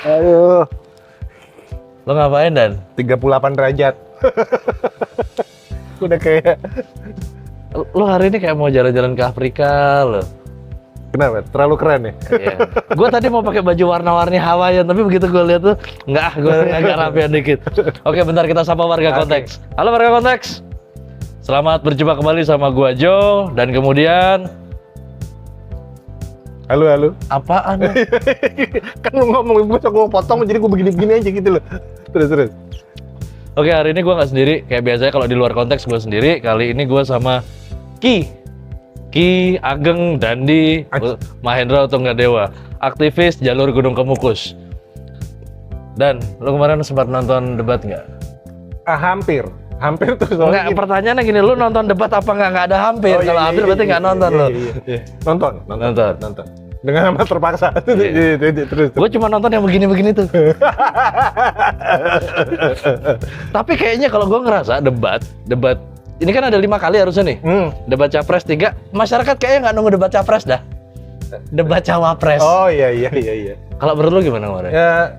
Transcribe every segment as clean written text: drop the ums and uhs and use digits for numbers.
Aduh. Lo ngapain Dan? 38 derajat. Udah kayak... Lo hari ini kayak mau jalan-jalan ke Afrika lo. Kenapa? Terlalu keren ya? Iya. Gue tadi mau pakai baju warna-warni Hawaiian, tapi begitu gue lihat tuh, gue agak rapian dikit. Oke, bentar kita sapa warga konteks. Halo warga konteks. Selamat berjumpa kembali sama gua Jo, dan kemudian... Halo. Apaan? Kan lu ngomong, gue potong jadi gue begini-begini aja gitu loh. Terus. Oke, hari ini gue nggak sendiri. Kayak biasanya kalau di luar konteks gue sendiri. Kali ini gue sama Ki, Ageng, Dandi, Mahendra Tunggadewa, aktivis jalur Gunung Kemukus. Dan lo kemarin sempat nonton debat nggak? Hampir tuh. Nggak, pertanyaannya gini, lu nonton debat apa nggak ada hampir? Kalau hampir berarti nggak nonton lo. Iya. Nonton. Dengan amat terpaksa. Terus. Gue cuma nonton yang begini-begini tuh. Tapi kayaknya kalau gue ngerasa debat ini kan ada 5 kali harusnya nih. Debat capres 3, masyarakat kayaknya nggak nunggu debat capres dah. Debat cawapres. Oh iya. Kalau menurut lu gimana kemarin? Ya,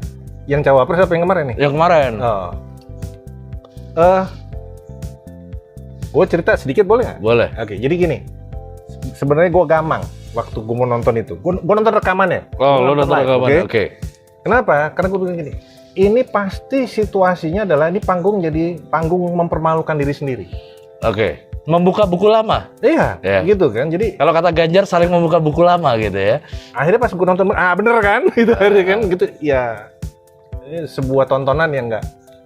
yang cawapres apa yang kemarin nih? Yang kemarin. Oh. Gue cerita sedikit boleh nggak? Boleh. Oke, jadi gini. Sebenarnya gue gamang waktu gue mau nonton itu. Gue nonton rekamannya. Oh, lu nonton rekaman. Oke. Kenapa? Karena gue bilang gini. Ini pasti situasinya adalah ini panggung jadi panggung mempermalukan diri sendiri. Oke. Membuka buku lama. Iya, Ya. gitu kan. Jadi Kalau kata Ganjar saling membuka buku lama gitu ya. akhirnya pas gue nonton, bener kan? Gitu akhirnya kan gitu. Ya, ini sebuah tontonan yang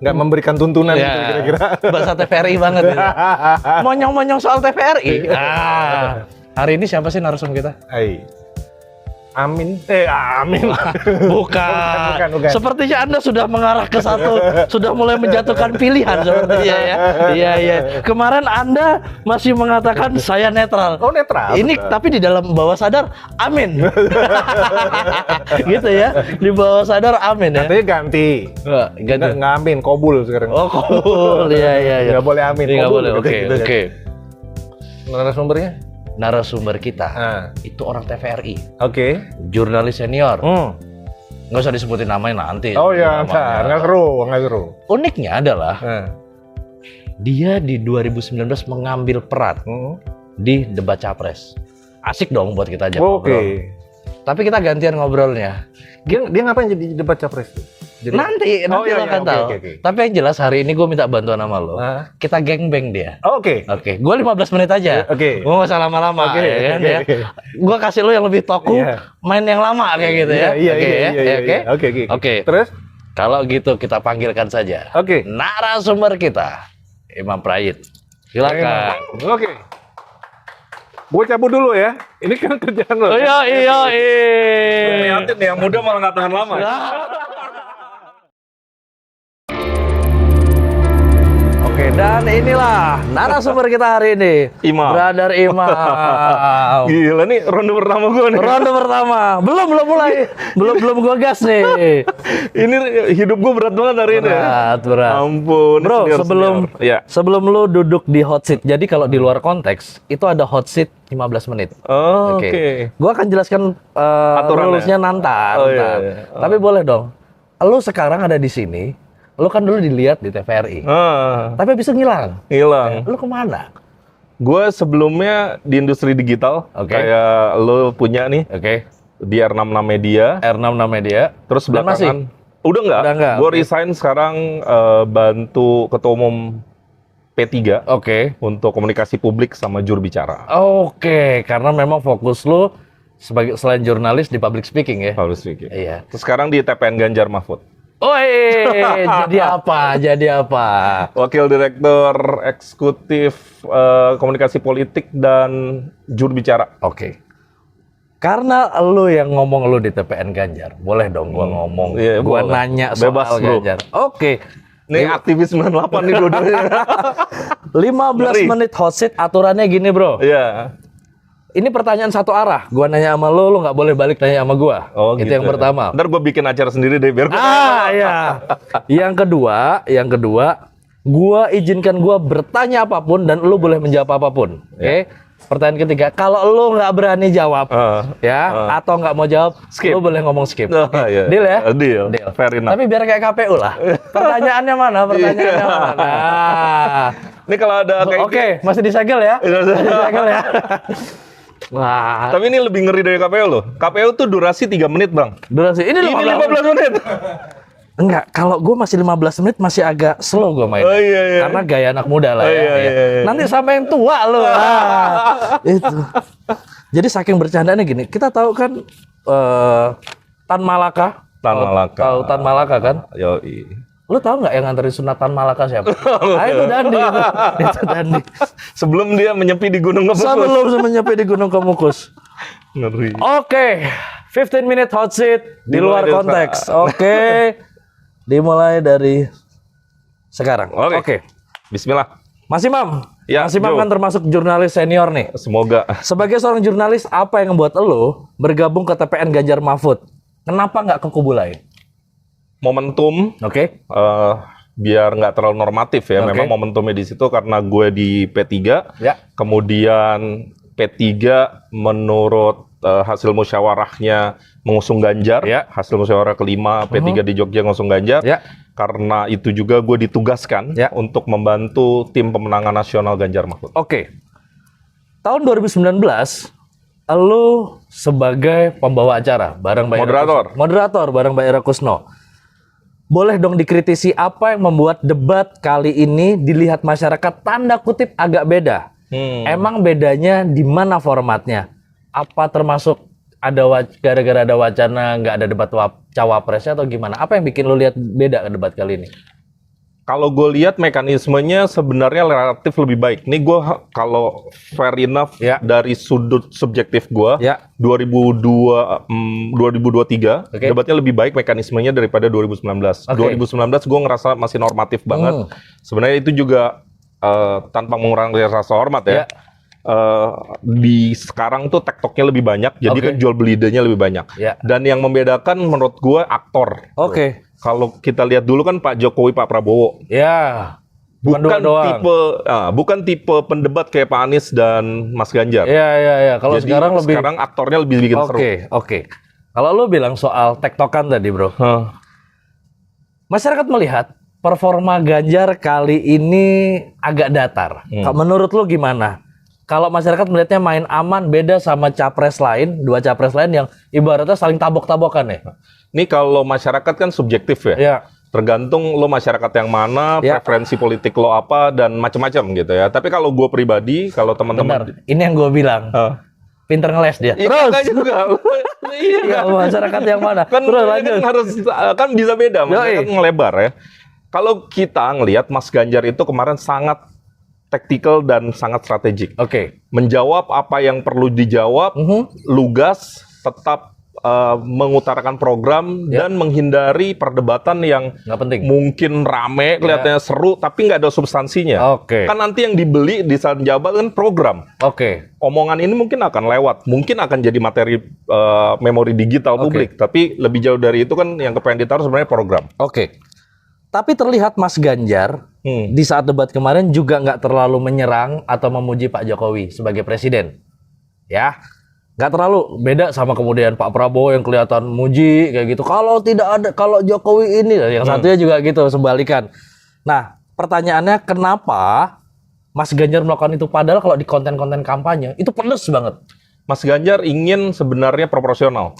nggak memberikan tuntunan gitu Ya. kira-kira. Bahasa TVRI banget gitu. Monyong-monyong soal TVRI. Hari ini siapa sih narasumber kita? Amin. Bukan. Bukan. Sepertinya Anda sudah mengarah ke sudah mulai menjatuhkan pilihan sepertinya ya. Iya. Kemarin Anda masih mengatakan saya netral. Oh, netral. Ini betul. tapi di dalam bawah sadar amin. Gitu ya. Di bawah sadar amin ya. Katanya ganti. Ganti. Nggak amin, kobul sekarang. Oh, cool. Iya. Nggak boleh amin, Nggak kobul. boleh. Gitu. Oke. Narasumbernya? Narasumber kita itu orang TVRI, Oke. jurnalis senior. Nggak usah disebutin namanya nanti. Oh iya, nggak seru. Uniknya adalah dia di 2019 mengambil peran di debat capres. Asik dong buat kita aja ngobrol. Tapi kita gantian ngobrolnya. Dia ngapain jadi debat capres tuh? Nanti lo akan tahu. Oke. Tapi yang jelas hari ini gue minta bantuan sama lo. Kita gangbang dia. Oke. Gue 15 menit aja. Oke. Gue nggak usah lama-lama. Oke. Gue kasih lo yang lebih toku, main yang lama kayak gitu ya. Iya. Oke. Terus? Kalau gitu kita panggilkan saja. Oke. Narasumber kita, Imam Prayit. Silakan. Oke. Gue cabut dulu ya. Ini kan kerjaan lo. Iya. Lihatin nih, yang muda malah nggak tahan lama. Oke, dan inilah narasumber kita hari ini. Imam. Brother Imam. Gila nih ronde pertama gue nih. Ronde pertama. Belum mulai. belum gua gas nih. Ini hidup gue berat banget hari ini. Berat. Ampun. Bro, senior. sebelum lu duduk di hot seat. Jadi kalau di luar konteks itu ada hot seat 15 menit. Oke. Gua akan jelaskan rules-nya nanti. Iya. Tapi boleh dong. Lu sekarang ada di sini. Lu kan dulu dilihat di TVRI. Tapi habis itu ngilang. Lu kemana? Gue sebelumnya di industri digital. Kayak lo punya nih. Di R66 Media. R66 Media. Terus belakangan. Udah enggak. Gue resign sekarang bantu ketua umum P3. Untuk komunikasi publik sama juru bicara. Karena memang fokus lu selain jurnalis di public speaking ya. Public speaking. Iya. Terus sekarang di TPN Ganjar Mahfud. Jadi apa? Wakil Direktur Eksekutif Komunikasi Politik dan Juru Bicara. Karena lu yang ngomong lu di TPN Ganjar, boleh dong gua ngomong. Gua nanya soal bebas, Ganjar. Nih aktivis 98 nih dua-duanya. 15 menit hot seat, aturannya gini, Bro. Iya. Ini pertanyaan satu arah. Gua nanya sama lu nggak boleh balik nanya sama gua. Itu gitu. yang pertama. Ntar gue bikin acara sendiri deh biar iya. Yang kedua, gua izinkan gua bertanya apapun dan lu boleh menjawab apapun. Pertanyaan ketiga, kalau lu nggak berani jawab, atau nggak mau jawab, skip. Lu boleh ngomong skip. Iya. Deal ya? Deal. Fair enough. Tapi biar kayak KPU lah. Pertanyaannya mana? Nah. Ini kalau ada kayak Oke, masih disegel ya? Masih disegel ya? Wah. Tapi ini lebih ngeri dari KPU loh. KPU tuh durasi 3 menit, Bang. Durasi ini 15 menit. Enggak, kalau gue masih 15 menit masih agak slow gue main. Oh, iya. Karena gaya anak muda lah ya. Iya. Nanti sampai yang tua loh. Itu. Jadi saking bercandaannya gini, kita tahu kan Tan Malaka. Tahu Tan Malaka kan? Yoi. Lu tahu nggak yang nganterin sunat Tan Malaka siapa? Itu Dandi. Itu Dandi. Sebelum dia menyepi di Gunung Kemukus. Sebelum menyepi di Gunung Kemukus. Ngeri. Oke, 15 minute hot seat di luar konteks. Oke. Dimulai dari sekarang. Oke. Bismillah. Mas Imam. Ya, Mas Imam kan termasuk jurnalis senior nih. Semoga. Sebagai seorang jurnalis, apa yang membuat lo bergabung ke TPN Ganjar Mahfud? Kenapa nggak ke kubu lain? Momentum. Oke. Biar nggak terlalu normatif ya. Memang momentumnya di situ karena gue di P3. Ya. Kemudian P3 menurut hasil musyawarahnya mengusung Ganjar, hasil musyawarah kelima P3 di Jogja mengusung Ganjar, karena itu juga gue ditugaskan untuk membantu tim pemenangan nasional Ganjar Mahfud. Oke. Tahun 2019, lu sebagai pembawa acara bareng Mbak moderator bareng Mbak Ira Kusno. Boleh dong dikritisi apa yang membuat debat kali ini dilihat masyarakat tanda kutip agak beda. Emang bedanya di mana formatnya? Apa termasuk gara-gara ada wacana nggak ada debat cawapresnya atau gimana? Apa yang bikin lo lihat beda debat kali ini? Kalau gue lihat mekanismenya sebenarnya relatif lebih baik. Nih gue kalau fair enough dari sudut subjektif gue, 2023 debatnya lebih baik mekanismenya daripada 2019. 2019 gue ngerasa masih normatif banget. Sebenarnya itu juga tanpa mengurangi rasa hormat ya. Di sekarang tuh tektoknya lebih banyak, jadi kan jual beli idenya lebih banyak. Dan yang membedakan menurut gue aktor. Kalau kita lihat dulu kan Pak Jokowi, Pak Prabowo. Bukan tipe pendebat kayak Pak Anies dan Mas Ganjar. Kalau sekarang aktornya lebih bikin seru. Kalau lu bilang soal tektokan tadi, bro. Masyarakat melihat performa Ganjar kali ini agak datar. Menurut lu gimana? Kalau masyarakat melihatnya main aman, beda sama capres lain, dua capres lain yang ibaratnya saling tabok-tabokan ya. Ini kalau masyarakat kan subjektif ya. Tergantung lo masyarakat yang mana, preferensi politik lo apa, dan macam-macam gitu ya. Tapi kalau gue pribadi, kalau teman-teman... Ini yang gue bilang. Pinter ngeles dia. Terus juga. Masyarakat yang mana? Kan harus bisa beda, masyarakat ngelebar ya. Kalau kita ngelihat Mas Ganjar itu kemarin sangat taktikal dan sangat strategik. Menjawab apa yang perlu dijawab, lugas, tetap mengutarakan program dan menghindari perdebatan yang mungkin rame, kelihatannya seru, tapi nggak ada substansinya. Kan nanti yang dibeli di saat jabat kan program. Omongan ini mungkin akan lewat, mungkin akan jadi materi memori digital publik, tapi lebih jauh dari itu kan yang kepengen ditaruh sebenarnya program. Tapi terlihat Mas Ganjar di saat debat kemarin juga nggak terlalu menyerang atau memuji Pak Jokowi sebagai presiden. Nggak terlalu beda sama kemudian Pak Prabowo yang kelihatan muji kayak gitu. Kalau Jokowi ini, yang satunya juga gitu, sebalikan. Nah, pertanyaannya kenapa Mas Ganjar melakukan itu padahal kalau di konten-konten kampanye itu pedes banget. Mas Ganjar ingin sebenarnya proporsional.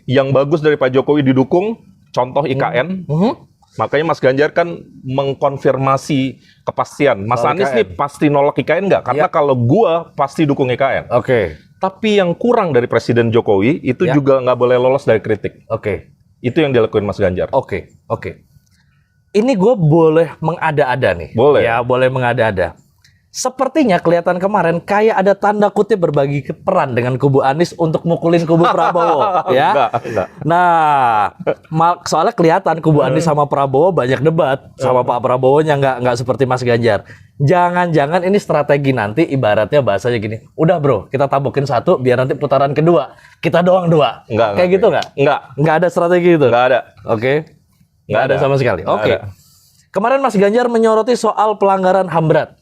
Yang bagus dari Pak Jokowi didukung, contoh IKN. Makanya Mas Ganjar kan mengkonfirmasi kepastian. Mas Anies nih pasti nolak IKN nggak? Karena kalau gua pasti dukung IKN. Tapi yang kurang dari Presiden Jokowi itu juga nggak boleh lolos dari kritik. Itu yang dilakuin Mas Ganjar. Ini gue boleh mengada-ada nih. Boleh. Ya, boleh mengada-ada. Sepertinya kelihatan kemarin kayak ada tanda kutip berbagi peran dengan kubu Anies untuk mukulin kubu Prabowo, ya. Enggak. Nah, soalnya kelihatan kubu Anies sama Prabowo banyak debat, sama Pak Prabowo-nya nggak seperti Mas Ganjar. Jangan-jangan ini strategi nanti ibaratnya bahasanya gini, udah bro, kita tabokin satu biar nanti putaran kedua kita doang dua. Kayak gitu nggak? Nggak ada strategi itu. Nggak ada. Nggak ada sama sekali. Kemarin Mas Ganjar menyoroti soal pelanggaran HAM berat.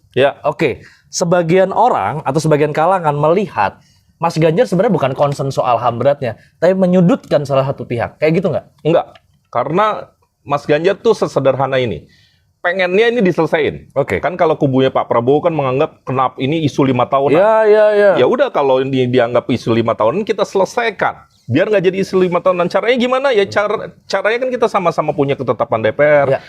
sebagian orang atau sebagian kalangan melihat Mas Ganjar sebenarnya bukan concern soal HAM beratnya, tapi menyudutkan salah satu pihak. Kayak gitu nggak? Enggak. Karena Mas Ganjar tuh sesederhana ini. Pengennya ini diselesain. Oke. Kan kalau kubunya Pak Prabowo kan menganggap kenapa ini isu 5 tahunan. Iya. Ya udah kalau ini dianggap isu 5 tahunan kita selesaikan. Biar nggak jadi isu 5 tahunan. Caranya gimana? Ya caranya kan kita sama-sama punya ketetapan DPR. Ya.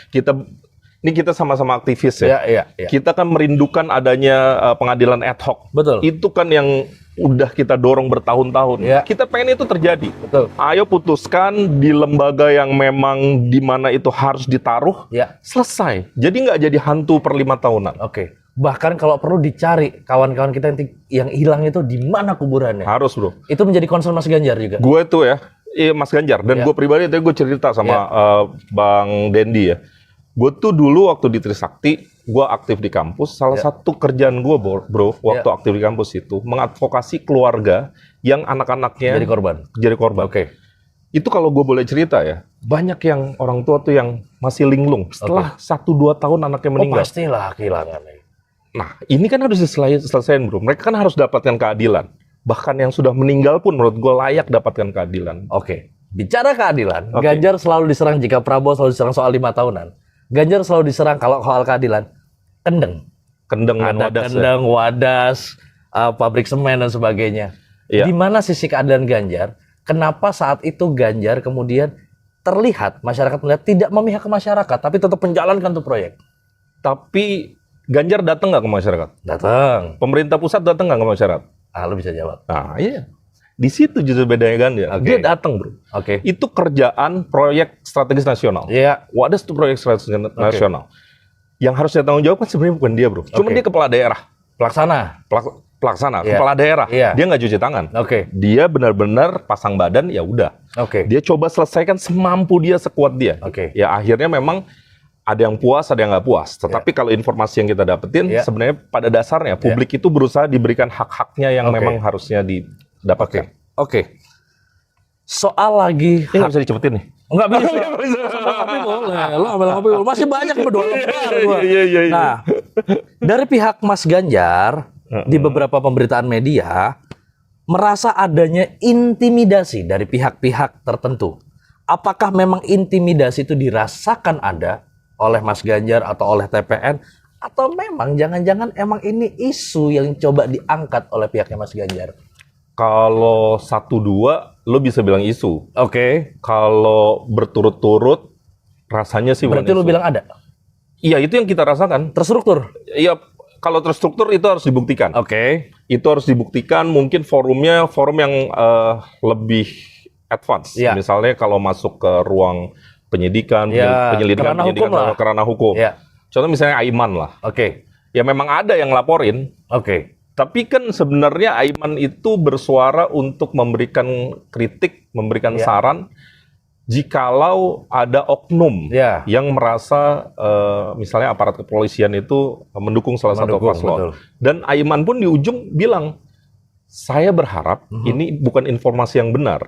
Kita sama-sama aktivis ya. Iya. Kita kan merindukan adanya pengadilan ad hoc. Betul. Itu kan yang udah kita dorong bertahun-tahun. Ya. Kita pengen itu terjadi. Betul. Ayo putuskan di lembaga yang memang di mana itu harus ditaruh. Ya. Selesai. Jadi nggak jadi hantu per 5 tahunan. Oke. Bahkan kalau perlu dicari kawan-kawan kita yang hilang itu di mana kuburannya. Harus bro. Itu menjadi concern Mas Ganjar juga. Gue tuh ya, Mas Ganjar. Dan gue pribadi itu gue cerita sama Bang Dendi ya. Gue tuh dulu waktu di Trisakti, gue aktif di kampus. Salah satu kerjaan gue, bro, waktu aktif di kampus itu mengadvokasi keluarga yang anak-anaknya jadi korban. Oke. Itu kalau gue boleh cerita ya, banyak yang orang tua tuh yang masih linglung. Setelah 1-2 tahun anaknya meninggal. Oh pastilah kehilangan. Nah, ini kan harus diselesaikan, bro. Mereka kan harus dapatkan keadilan. Bahkan yang sudah meninggal pun menurut gue layak dapatkan keadilan. Oke. Bicara keadilan, Ganjar selalu diserang jika Prabowo selalu diserang soal 5 tahunan. Ganjar selalu diserang kalau soal keadilan. Kendeng dan Wadas. Kendeng, Wadas, pabrik semen dan sebagainya. Iya. Di mana sisi keadilan Ganjar? Kenapa saat itu Ganjar kemudian terlihat masyarakat melihat tidak memihak ke masyarakat, tapi tetap menjalankan tuh proyek? Tapi Ganjar datang nggak ke masyarakat? Datang. Pemerintah pusat datang nggak ke masyarakat? Lu bisa jawab. Nah, iya. Di situ justru bedanya Ganjar. Dia datang, bro. Itu kerjaan proyek strategis nasional. Iya. Wadas itu proyek strategis nasional. Yang harus dia tanggung jawab kan sebenarnya bukan dia, bro. Cuma dia kepala daerah. Pelaksana, kepala daerah. Dia nggak cuci tangan. Dia benar-benar pasang badan, ya udah. Dia coba selesaikan semampu dia, sekuat dia. Ya akhirnya memang ada yang puas, ada yang nggak puas. Tetapi kalau informasi yang kita dapetin, sebenarnya pada dasarnya publik itu berusaha diberikan hak-haknya yang memang harusnya didapatkan. Soal lagi ini nggak bisa dicepetin nih. Nggak bisa. Sama kopi boleh. Lo ambil kopi boleh. Masih banyak berdua lembar gua. Nah, dari pihak Mas Ganjar di beberapa pemberitaan media merasa adanya intimidasi dari pihak-pihak tertentu. Apakah memang intimidasi itu dirasakan ada oleh Mas Ganjar atau oleh TPN, atau memang jangan-jangan emang ini isu yang coba diangkat oleh pihaknya Mas Ganjar? Kalau 1-2 lo bisa bilang isu. Kalau berturut-turut rasanya sih berarti lo bilang ada? Iya, itu yang kita rasakan. Terstruktur? Iya, kalau terstruktur itu harus dibuktikan. Itu harus dibuktikan, mungkin forum yang lebih advance. Misalnya kalau masuk ke ruang penyidikan, penyelidikan ke ranah hukum. Contoh misalnya Aiman lah. Ya memang ada yang laporin. Tapi kan sebenarnya Aiman itu bersuara untuk memberikan kritik, memberikan saran jikalau ada oknum yang merasa misalnya aparat kepolisian itu mendukung salah satu paslon. Dan Aiman pun di ujung bilang, saya berharap ini bukan informasi yang benar.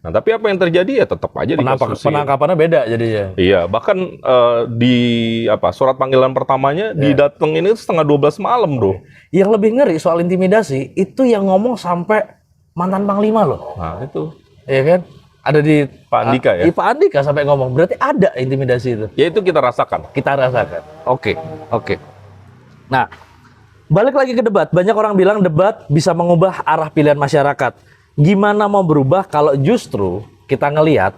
Nah, tapi apa yang terjadi ya tetap aja penangkapannya beda jadinya. Iya, bahkan di surat panggilan pertamanya didatengin itu 11:30 malam, bro. Yang lebih ngeri soal intimidasi itu yang ngomong sampai mantan panglima loh. Nah, itu. Iya kan? Ada di Pak Andika ya. Pak Andika sampai ngomong. Berarti ada intimidasi itu. Ya itu kita rasakan. Oke. Nah, balik lagi ke debat. Banyak orang bilang debat bisa mengubah arah pilihan masyarakat. Gimana mau berubah kalau justru kita ngelihat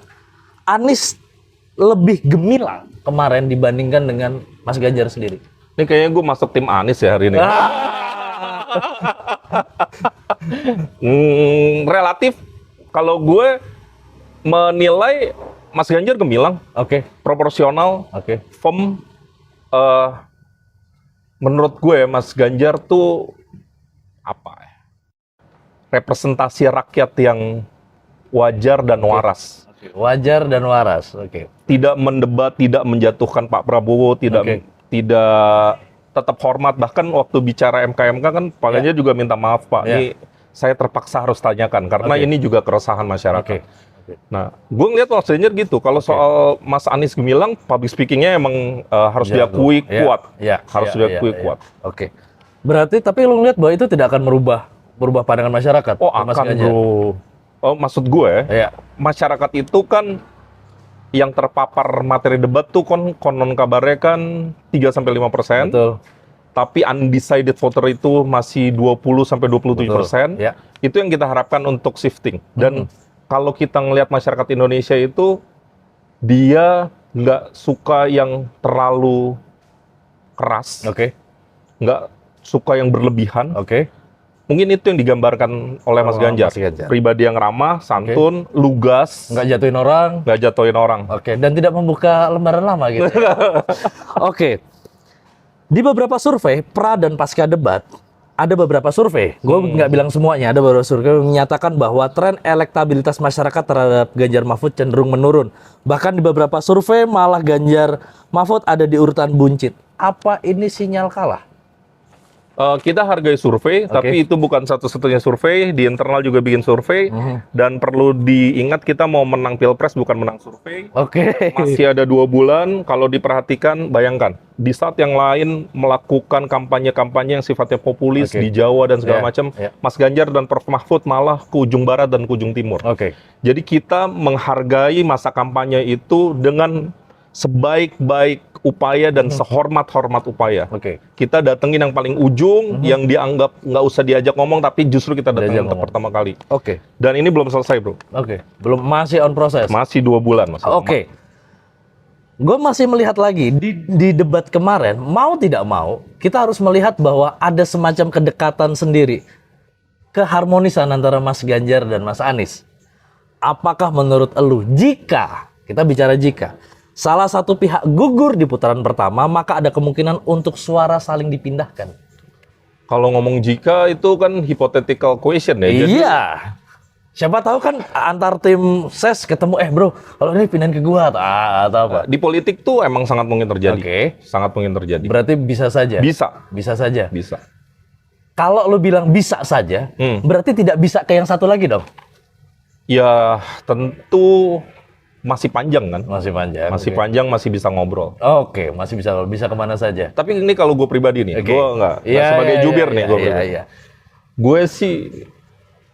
Anies lebih gemilang kemarin dibandingkan dengan Mas Ganjar sendiri? Ini kayaknya gue masuk tim Anies ya hari ini. Relatif, kalau gue menilai Mas Ganjar gemilang. Proporsional. Firm. Menurut gue Mas Ganjar tuh representasi rakyat yang wajar dan waras. Wajar dan waras. Tidak mendebat, tidak menjatuhkan Pak Prabowo, tidak tetap hormat. Bahkan waktu bicara MK kan Pak Ganjar juga minta maaf, Pak. Ini saya terpaksa harus tanyakan karena ini juga keresahan masyarakat. Nah, gue ngeliat Mas Ganjar gitu. Kalau soal Mas Anies gemilang, public speaking-nya emang harus diakui kuat. Harus diakui kuat. Berarti tapi lo ngeliat bahwa itu tidak akan merubah pandangan masyarakat. Oh akan bro. Oh maksud gue, masyarakat itu kan yang terpapar materi debat tuh konon kabarnya kan 3-5%. Betul. Tapi undecided voter itu masih 20-27%. Ya. Itu yang kita harapkan untuk shifting. Dan kalau kita ngelihat masyarakat Indonesia itu, dia nggak suka yang terlalu keras. Nggak suka yang berlebihan. Mungkin itu yang digambarkan oleh Mas Ganjar. Pribadi yang ramah, santun, lugas. Nggak jatuhin orang. Dan tidak membuka lembaran lama gitu. Di beberapa survei, pra dan pasca debat, ada beberapa survei, gue nggak bilang semuanya, ada beberapa survei yang menyatakan bahwa tren elektabilitas masyarakat terhadap Ganjar Mahfud cenderung menurun. Bahkan di beberapa survei malah Ganjar Mahfud ada di urutan buncit. Apa ini sinyal kalah? Kita hargai survei, tapi itu bukan satu-satunya survei. Di internal juga bikin survei. Dan perlu diingat kita mau menang pilpres bukan menang survei. Masih ada 2 bulan. Kalau diperhatikan, bayangkan di saat yang lain melakukan kampanye-kampanye yang sifatnya populis di Jawa dan segala macam, Mas Ganjar dan Prof Mahfud malah ke ujung barat dan ke ujung timur. Jadi kita menghargai masa kampanye itu dengan sebaik-baik upaya dan sehormat-hormat upaya. Kita datengin yang paling ujung, yang dianggap nggak usah diajak ngomong, tapi justru kita datengin untuk pertama kali. Dan ini belum selesai, bro. Belum, masih on proses. Masih 2 bulan. Gue masih melihat lagi di debat kemarin, mau tidak mau, kita harus melihat bahwa ada semacam kedekatan sendiri, keharmonisan antara Mas Ganjar dan Mas Anies. Apakah menurut elu, jika salah satu pihak gugur di putaran pertama, maka ada kemungkinan untuk suara saling dipindahkan? Kalau ngomong jika, itu kan hypothetical question ya. Iya. Siapa tahu kan antar tim ses ketemu, bro, kalau ini pindahin ke gua atau apa. Di politik tuh emang sangat mungkin terjadi. Sangat mungkin terjadi. Berarti bisa saja? Bisa saja? Bisa. Kalau lu bilang bisa saja, berarti tidak bisa ke yang satu lagi dong? Ya, tentu masih panjang kan? Masih panjang, masih bisa ngobrol. Masih bisa kemana saja. Tapi ini kalau gue pribadi nih, gue nggak sebagai jubir nih, gue gue sih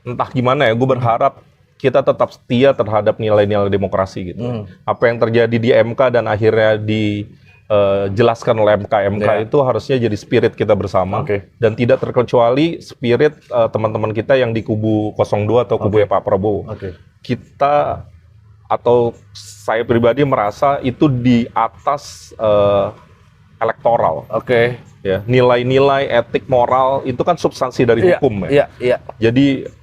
entah gimana ya, gue berharap kita tetap setia terhadap nilai-nilai demokrasi gitu. Apa yang terjadi di MK dan akhirnya dijelaskan oleh MK itu harusnya jadi spirit kita bersama, dan tidak terkecuali spirit teman-teman kita yang di kubu 02 atau kubu Pak Prabowo. Kita atau saya pribadi merasa itu di atas elektoral. Ya, nilai-nilai etik moral itu kan substansi dari hukum ya. Jadi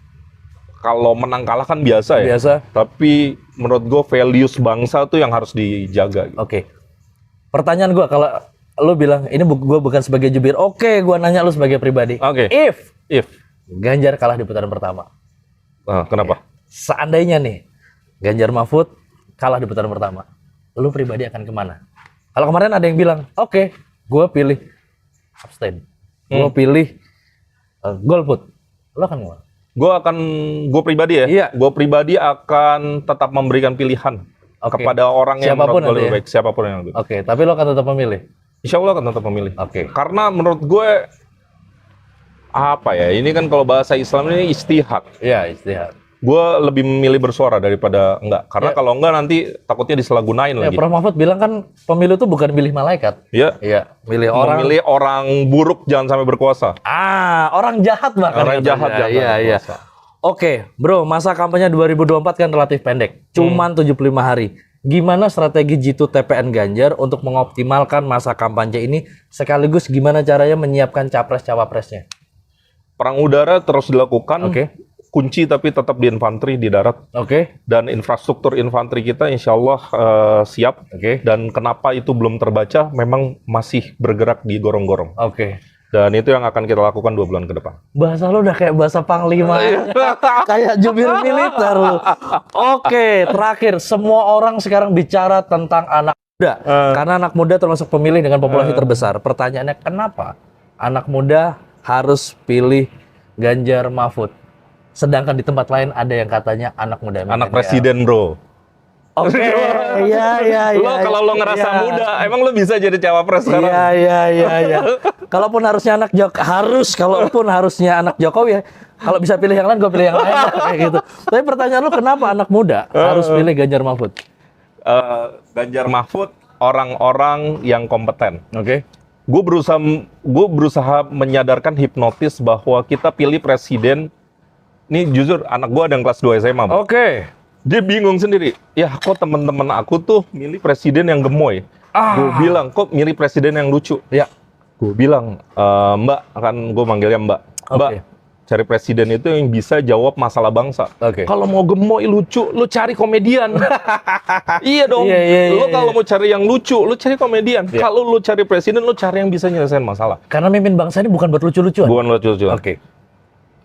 kalau menang kalah kan biasa ya. Tapi menurut gue values bangsa tuh yang harus dijaga. Pertanyaan gue, kalau lu bilang ini gue bukan sebagai jubir, gue nanya lu sebagai pribadi. If Ganjar kalah di putaran pertama, kenapa? Seandainya nih Ganjar Mahfud kalah di putaran pertama, lu pribadi akan kemana? Kalau kemarin ada yang bilang, gue pilih abstain, gue pilih golput, lu akan kemana? Gue pribadi ya, gue pribadi akan tetap memberikan pilihan kepada orang yang menurut gue lebih baik, siapapun yang lebih baik. Tapi lo akan tetap memilih? Insya Allah akan tetap memilih. Karena menurut gue, apa ya, ini kan kalau bahasa Islam ini istihad. Istihad. Gue lebih memilih bersuara daripada enggak. Karena kalau enggak nanti takutnya disalahgunain lagi. Prof Mahfud bilang kan pemilu itu bukan milih malaikat. Milih orang. Memilih orang buruk jangan sampai berkuasa. Orang jahat bahkan. Orang jahat jangan berkuasa. Bro, masa kampanye 2024 kan relatif pendek. Cuman 75 hari. Gimana strategi Jitu TPN Ganjar untuk mengoptimalkan masa kampanye ini, sekaligus gimana caranya menyiapkan capres-cawapresnya? Perang udara terus dilakukan. Kunci tapi tetap di infanteri di darat. Dan infrastruktur infanteri kita insya Allah siap. Dan kenapa itu belum terbaca? Memang masih bergerak di gorong-gorong. Dan itu yang akan kita lakukan 2 bulan ke depan. Bahasa lo udah kayak bahasa panglima. Kayak jubir militer lo. Terakhir, semua orang sekarang bicara tentang anak muda. Karena anak muda termasuk pemilih dengan populasi terbesar. Pertanyaannya, kenapa anak muda harus pilih Ganjar Mahfud? Sedangkan di tempat lain ada yang katanya anak muda. Anak presiden, bro. Oke, iya. Lo kalau lo ngerasa muda, emang lo bisa jadi cawapres sekarang? Iya. Kalaupun harusnya anak Jokowi ya. Kalau bisa pilih yang lain, gue pilih yang lain kayak gitu. Tapi pertanyaan lu, kenapa anak muda harus pilih Ganjar Mahfud? Ganjar Mahfud orang-orang yang kompeten. Oke. Gue berusaha menyadarkan hipnotis bahwa kita pilih presiden. Nih jujur, anak gue ada yang kelas 2 SMA. Oke. Dia bingung sendiri. Ya kok teman-teman aku tuh milih presiden yang gemoy. Gue bilang, kok milih presiden yang lucu? Ya. Gue bilang, Mbak, kan gue manggilnya Mbak. Mbak, cari presiden itu yang bisa jawab masalah bangsa. Kalau mau gemoy lucu, lu cari komedian. Iya dong. Lu kalau mau cari yang lucu, lu cari komedian. Kalau lu cari presiden, lu cari yang bisa nyelesain masalah. Karena mimpin bangsa ini bukan buat lucu-lucuan. Bukan lucu-lucuan.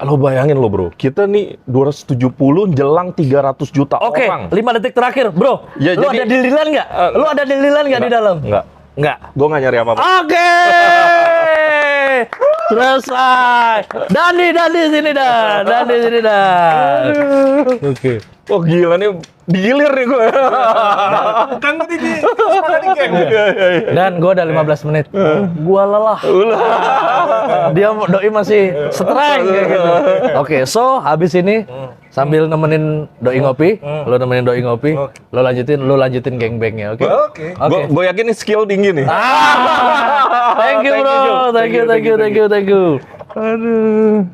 Lo bayangin lo bro, kita nih 270 jelang 300 juta orang. 5 detik terakhir bro. Ya, lu ada dililan nggak? Lu ada dililan nggak di dalam? Nggak. Gue nggak nyari apa-apa. Oke. Selesai. Dandi sini dah. Oke. Oh gila nih, digilir nih gue. Kan tadi geng. Dan gue udah 15 menit. Gue lelah. Dia Doi masih strength kayak gitu. Oke, so habis ini sambil nemenin Doi ngopi, lo nemenin Doi ngopi, lo lanjutin gangbangnya, oke? Gue yakin nih skill tinggi nih. Thank you bro, thank you. Aduh.